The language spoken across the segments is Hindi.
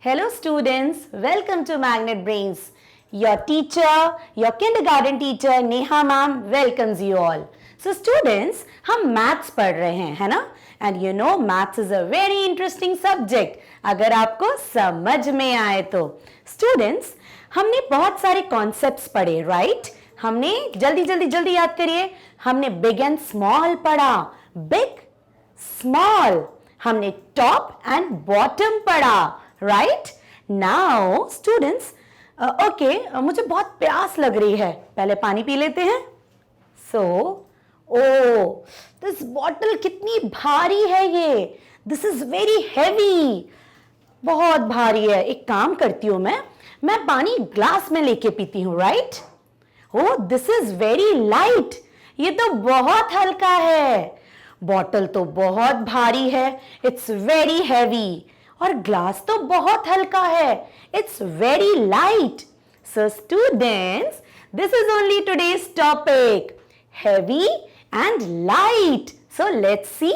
Hello students, welcome to Magnet Brains. Your teacher, your kindergarten teacher Neha ma'am welcomes you all. So students, हम maths पढ़ रहे हैं, है ना? And you know maths is a very interesting subject. अगर आपको समझ में आए तो. Students, हमने बहुत सारे concepts पढ़े, right? हमने जल्दी याद करिए. हमने big and small पढ़ा. Big, small. हमने top and bottom पढ़ा. राइट नाउ स्टूडेंट्स ओके मुझे बहुत प्यास लग रही है, पहले पानी पी लेते हैं. सो ओ दिस बॉटल कितनी भारी है, ये दिस इज वेरी हैवी, बहुत भारी है. एक काम करती हूं मैं पानी ग्लास में लेके पीती हूं. Right oh this is very light, ये तो बहुत हल्का है. बॉटल तो बहुत भारी है, इट्स वेरी हैवी. और ग्लास तो बहुत हल्का है, it's very light. So students, this is only today's topic, heavy and light. So let's see.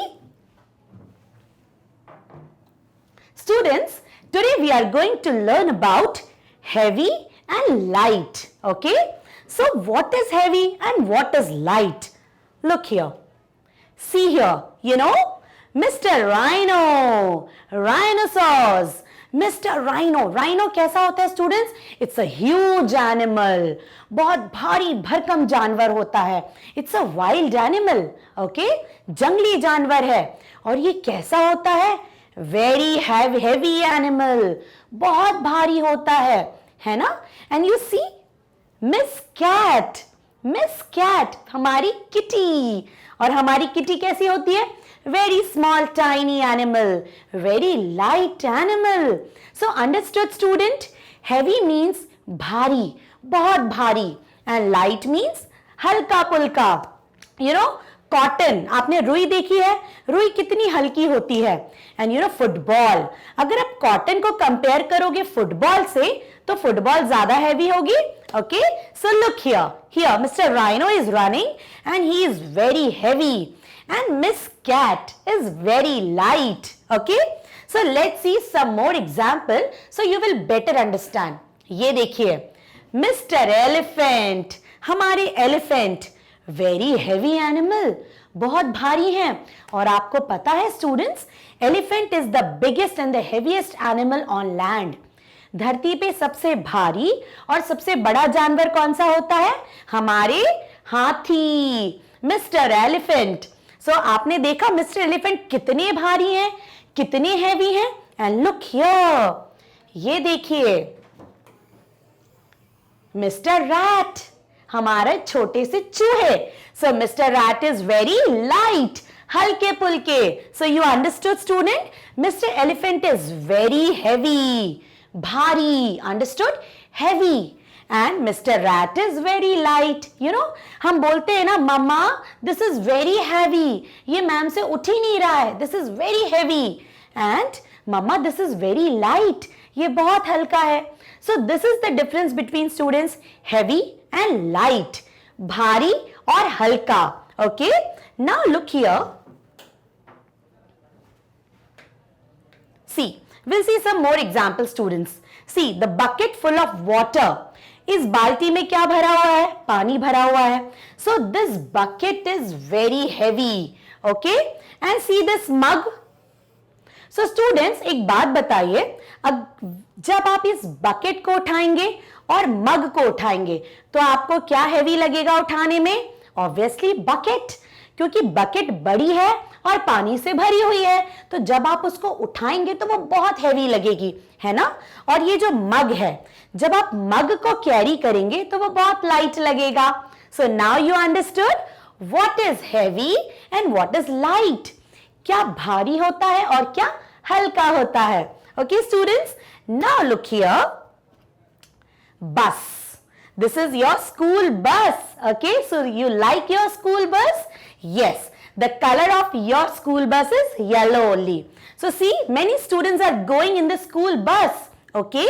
Students, today we are going to learn about heavy and light. Okay? So what is heavy and what is light? Look here. See here. You know, Mr. Rhino, Rhinoceros, Mr. Rhino. Rhino कैसा होता है students? It's a huge animal. बहुत भारी भरकम जानवर होता है. It's a wild animal. Okay? जंगली जानवर है. और ये कैसा होता है? Very heavy animal. बहुत भारी होता है ना? And you see, Miss Cat, हमारी किटी. और हमारी किटी कैसी होती है? Very small tiny animal, very light animal. So understood student? Heavy means भारी, बहुत भारी, and light means हल्का पुल्का. You know, cotton, आपने रुई देखी है? रुई कितनी हल्की होती है. And you know football, अगर आप cotton को compare करोगे football से, तो football ज़्यादा heavy होगी. Okay, so look here. Here Mr. Rhino is running and he is very heavy. And Miss Cat is very light. Okay? So let's see some more example so you will better understand. ये देखिए, Mr. Elephant, हमारे elephant, very heavy animal, बहुत भारी हैं. और आपको पता है students, elephant is the biggest and the heaviest animal on land. धरती पे सबसे भारी और सबसे बड़ा जानवर कौन सा होता है? हमारे हाथी, Mr. Elephant. So आपने देखा मिस्टर एलिफेंट कितने भारी हैं, कितने हैवी हैं. एंड लुक हियर, ये देखिए मिस्टर रैट, हमारे छोटे से चूहे. So mister rat is very light, हल्के पुल्के. So you understood student? Mister elephant is very heavy, भारी. Understood? Heavy. And Mr. Rat is very light. You know, हम बोलते हैं ना, मम्मा this is very heavy, ये मैम से उठ ही नहीं रहा है, this is very heavy. And mamma this is very light, ये बहुत हल्का है. So this is the difference between students, heavy and light, भारी और हल्का. Okay, now look here. See, we'll see some more examples students. See, the bucket full of water. इस बाल्टी में क्या भरा हुआ है? पानी भरा हुआ है. So this bucket is very heavy. Okay? And see this mug. So students, एक बात बताइए, जब आप इस बकेट को उठाएंगे और मग को उठाएंगे, तो आपको क्या हैवी लगेगा उठाने में? Obviously बकेट, क्योंकि बकेट बड़ी है और पानी से भरी हुई है, तो जब आप उसको उठाएंगे तो वो बहुत हैवी लगेगी, है ना? और ये जो मग है, जब आप मग को कैरी करेंगे तो वो बहुत लाइट लगेगा. So now you understood what is heavy and what is light. क्या भारी होता है और क्या हल्का होता है. Okay students, now look here. Bus, this is your school bus. Okay, so you like your school bus? Yes. The color of your school bus is yellow only. So see, many students are going in the school bus. Okay,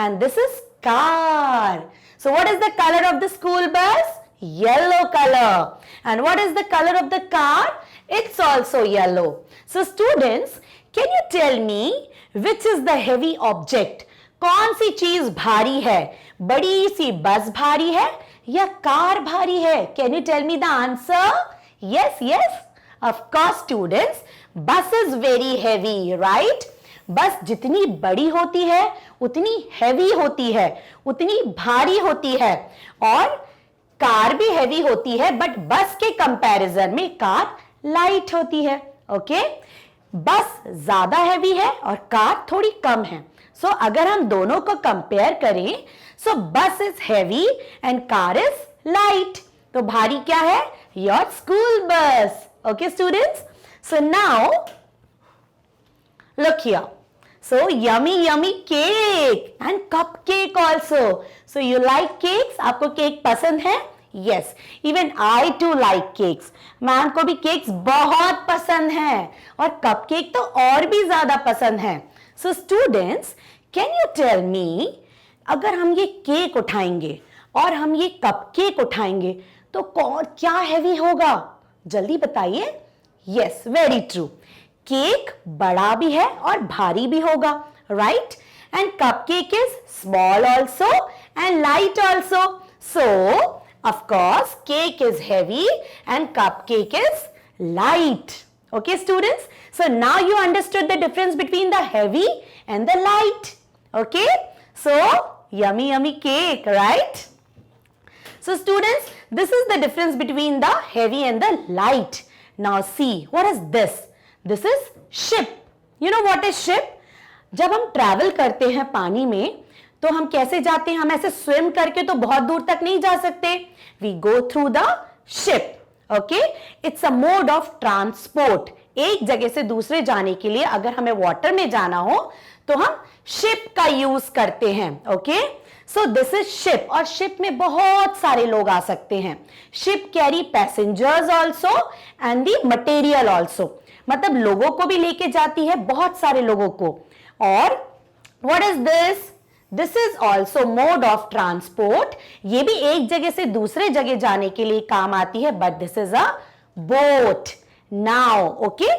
and this is car. So what is the color of the school bus? Yellow color. And what is the color of the car? It's also yellow. So students, can you tell me which is the heavy object? कौन सी चीज भारी है? बड़ी सी बस भारी है या कार भारी है? Can you tell me the answer? Yes yes, of course students, bus is very heavy, right? Bus जितनी बड़ी होती है उतनी हैवी होती है, उतनी भारी होती है, और कार भी हैवी होती है, बट बस के कंपैरिजन में कार लाइट होती है। ओके, बस ज्यादा हैवी है और कार थोड़ी कम है। सो अगर हम दोनों को कंपेयर करें, सो बस is heavy and car is light. तो भारी क्या है? Your school bus. Okay students, so now look here. So yummy cake and cupcake also. So you like cakes? आपको केक पसंद है? Yes, even I too like cakes. Ma'am को भी केक्स बहुत पसंद है और कपकेक तो और भी ज्यादा पसंद है। So students, can you tell me, अगर हम ये केक उठाएंगे और हम ये कपकेक उठाएंगे तो कौन क्या हैवी होगा? जल्दी बताइए। Yes, very true. केक बड़ा भी है और भारी भी होगा, right? And cupcake is small also and light also. So of course cake is heavy and cupcake is light. Okay students, so now you understood the difference between the heavy and the light. Okay, so yummy cake, right? So students, this is the difference between the heavy and the light. Now see, what is this? This is ship. You know what is ship? जब हम ट्रैवल करते हैं पानी में तो हम कैसे जाते हैं? हम ऐसे स्विम करके तो बहुत दूर तक नहीं जा सकते। We go through the ship. Okay? It's a mode of transport. एक जगह से दूसरे जाने के लिए अगर हमें वाटर में जाना हो तो हम शिप का यूज करते हैं। Okay, so this is ship, और शिप में बहुत सारे लोग आ सकते हैं। Ship carry passengers also and the material also, मतलब लोगों को भी लेके जाती है, बहुत सारे लोगों को। और what is this? This is also mode of transport. ये भी एक जगह से दूसरे जगह जाने के लिए काम आती है, but this is a boat. Now okay,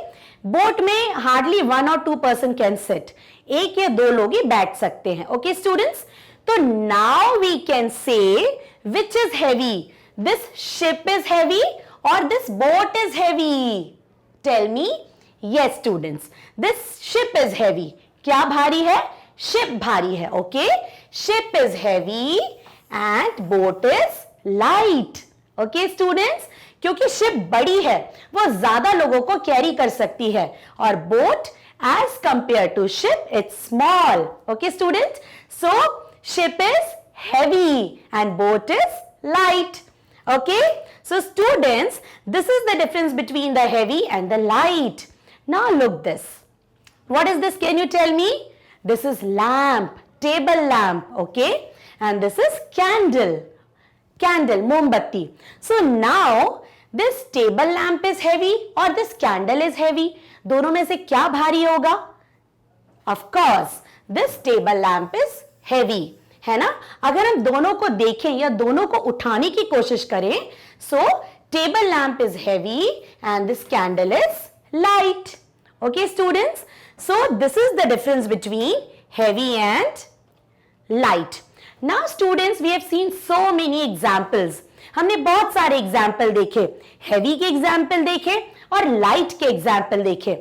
boat में hardly 1 or 2 person can sit, एक या दो लोग ही बैठ सकते हैं। ओके स्टूडेंट्स, तो now we can say which is heavy, this ship is heavy और this boat is heavy. Tell me. Yes students, this ship is heavy. क्या भारी है? शिप भारी है। Okay, ship is heavy and boat is light. Okay students, क्योंकि शिप बड़ी है, वो ज्यादा लोगों को कैरी कर सकती है, और boat as compared to ship, it's small. Okay students, so ship is heavy and boat is light. Okay, so students, this is the difference between the heavy and the light. Now look this. What is this? Can you tell me? This is lamp, table lamp. Okay, and this is candle, mombatti. So now this table lamp is heavy or this candle is heavy? दोनों में से क्या भारी होगा? Of course, this table lamp is heavy, है ना? अगर हम दोनों को देखें या दोनों को उठाने की कोशिश करें, so table lamp is heavy and this candle is light. Okay students, so this is the difference between heavy and light. Now students, we have seen so many examples. हमने बहुत सारे एग्जाम्पल देखे, हैवी के एग्जाम्पल देखे और लाइट के एग्जाम्पल देखे।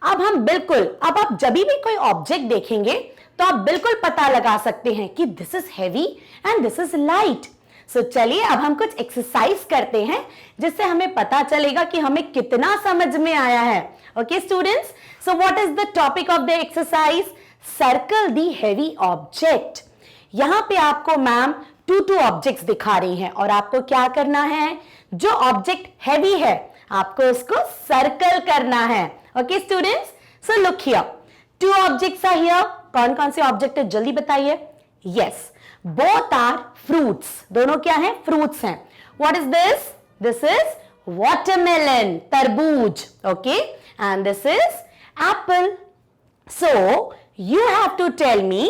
अब आप जब भी कोई ऑब्जेक्ट देखेंगे तो आप बिल्कुल पता लगा सकते हैं कि this is heavy and this is light. So चलिए अब हम कुछ एक्सरसाइज करते हैं जिससे हमें पता चलेगा कि हमें कितना समझ में आया है। Okay students, so what is the topic of the exercise? Circle the heavy object. यहां पे आपको मैम 2 ऑब्जेक्ट्स दिखा रही हैं और आपको क्या करना है? जो ऑब्जेक्ट हैवी है आपको उसको सर्कल करना है। Okay students, so look here, 2 objects are here. कौन कौन से ऑब्जेक्ट है जल्दी बताइए। Yes, both are fruits. दोनों क्या हैं? फ्रूट्स हैं। What is this? This is watermelon, तरबूज। Okay, and this is apple. So you have to tell me,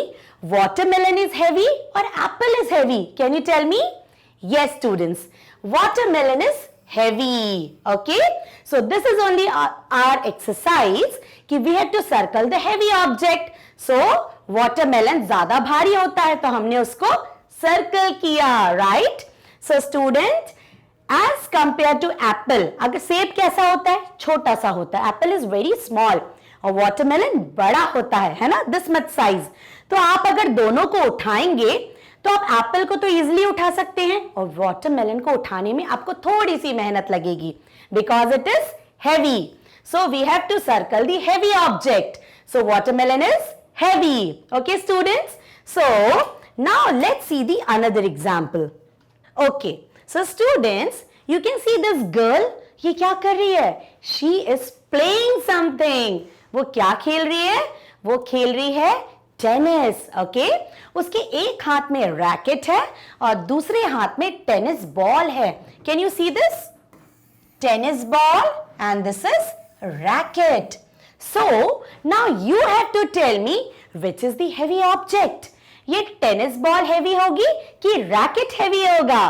watermelon is heavy or apple is heavy? Can you tell me? Yes students, watermelon is heavy. Okay, so this is only our exercise कि we have to circle the heavy object. So watermelon ज्यादा भारी होता है तो हमने उसको सर्कल किया, right? So student, as compare to apple, अगर सेब कैसा होता है? छोटा सा होता है. एप्पल इज वेरी स्मॉल और वाटरमेलन बड़ा होता है ना, दिस मच साइज. तो आप अगर दोनों को उठाएंगे तो आप एप्पल को तो इजीली उठा सकते हैं और वाटरमेलन को उठाने में आपको थोड़ी सी मेहनत लगेगी because it is heavy. So we have to circle the heavy object. So watermelon is heavy. Okay, students? So now let's see the another example. Okay. So students, you can see this girl. ये क्या कर रही है? She is playing something. वो क्या खेल रही है? वो खेल रही है टेनिस. ओके, उसके एक हाथ में रैकेट है और दूसरे हाथ में टेनिस बॉल है. Can you see this? Tennis ball and this is racket. So now you have to tell me which is the heavy object. ये टेनिस बॉल हैवी होगी कि रैकेट हैवी होगा?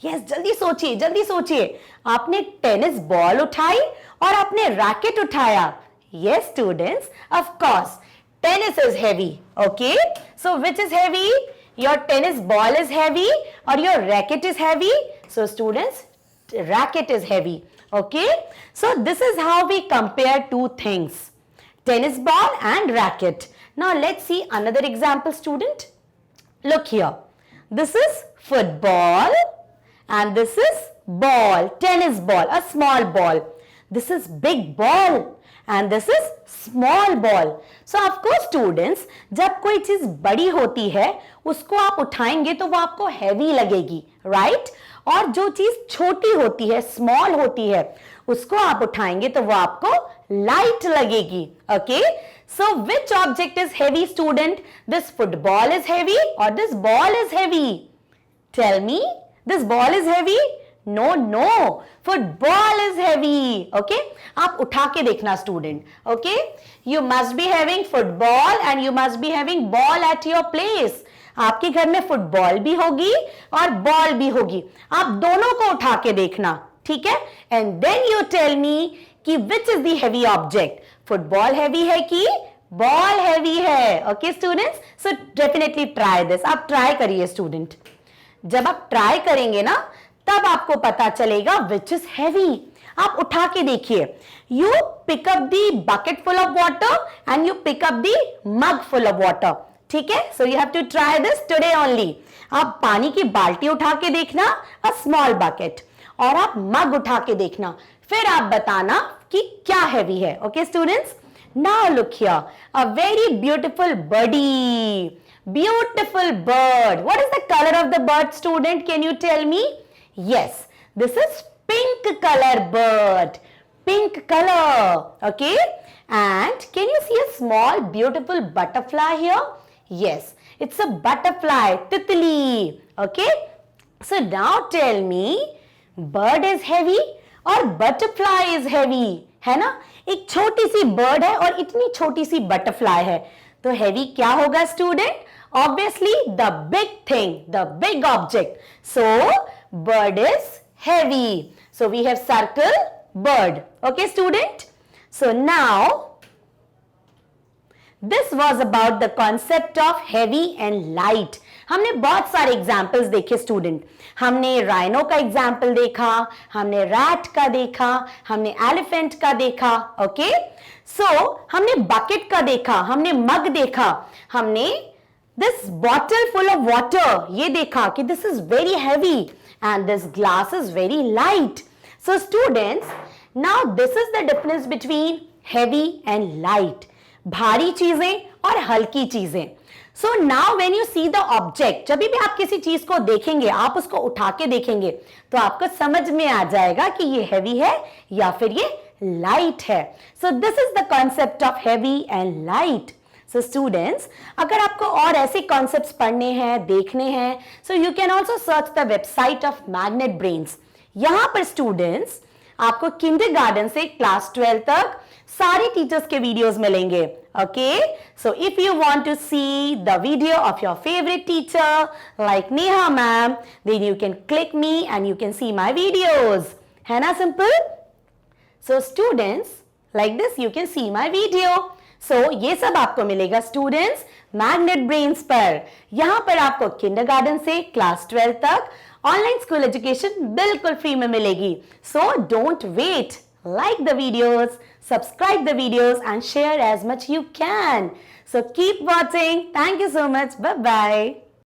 यस, जल्दी सोचिए, जल्दी सोचिए. आपने टेनिस बॉल उठाई और आपने रैकेट उठाया. Yes students, of course tennis is heavy. Okay, so which is heavy? Your tennis ball is heavy और your racket is heavy. So students, racket is heavy. Okay, so this is how we compare two things, tennis ball and racket. Now let's see another example, student. Look here, this is football and this is ball, tennis ball, a small ball. This is big ball and this is small ball. So of course students, जब कोई चीज बड़ी होती है उसको आप उठाएंगे तो वो आपको heavy लगेगी, right? और जो चीज छोटी होती है, स्मॉल होती है, उसको आप उठाएंगे तो वो आपको लाइट लगेगी. Okay, so which object is heavy student? This football is heavy और this ball is heavy. Tell me, this ball is heavy? No no, football is heavy. Okay, आप उठा के देखना student. Okay, you must be having football and you must be having ball at your place. आपके घर में फुटबॉल भी होगी और बॉल भी होगी. आप दोनों को उठा के देखना, ठीक है? And then you tell me कि which is the heavy object. Football heavy है कि बॉल हैवी है? Okay students, so definitely try this. आप ट्राई करिए स्टूडेंट. जब आप ट्राई करेंगे ना तब आपको पता चलेगा विच इज हैवी. आप उठा के देखिए. You pick up the bucket full of water and you pick up the mug full of water. ठीक है? So you have to try this today only. आप पानी की बाल्टी उठा के देखना, अ स्मॉल बकेट, और आप मग उठा के देखना, फिर आप बताना कि क्या हैवी है. Okay students, now look here, a very beautiful birdie. Beautiful bird. What is the color of the bird, student? Can you tell me? Yes, this is pink color bird. Pink color. Okay. And can you see a small beautiful butterfly here? Yes, it's a butterfly, titli. Okay. So now tell me, bird is heavy or butterfly is heavy? है ना? एक छोटी सी bird है और इतनी छोटी सी butterfly है. तो heavy क्या होगा student? Obviously the big thing, the big object. So bird is heavy. So we have circle bird. Okay student? So now this was about the concept of heavy and light. हमने बहुत सारे एग्जाम्पल्स देखे स्टूडेंट. हमने राइनो का एग्जाम्पल देखा, हमने रैट का देखा, हमने एलिफेंट का देखा. ओके, सो हमने बकेट का देखा, हमने मग देखा, हमने this bottle full of water ये देखा कि this is very heavy and this glass is very light. So students, now this is the difference between heavy and light. भारी चीजें और हल्की चीजें. So now when you see the object, जब भी आप किसी चीज को देखेंगे, आप उसको उठा के देखेंगे तो आपको समझ में आ जाएगा कि ये हैवी है या फिर ये लाइट है. So this is the concept of heavy and light. So students, अगर आपको और ऐसे कॉन्सेप्ट्स पढ़ने हैं, देखने हैं, so you can also search the website of magnet brains. यहां पर स्टूडेंट्स आपको किंडरगार्टन से क्लास 12 तक सारे टीचर्स के वीडियोस मिलेंगे. Okay, so if you want to see the video of your favourite teacher like Neha ma'am, then you can click me and you can see my videos. है ना simple? So students, like this you can see my video. So ये सब आपको मिलेगा स्टूडेंट्स मैग्नेट ब्रेन्स पर। यहाँ पर आपको किंडरगार्टन से क्लास 12 तक ऑनलाइन स्कूल एजुकेशन बिल्कुल फ्री में मिलेगी। So don't wait, like the videos, subscribe the videos and share as much you can. So keep watching. Thank you so much. Bye bye.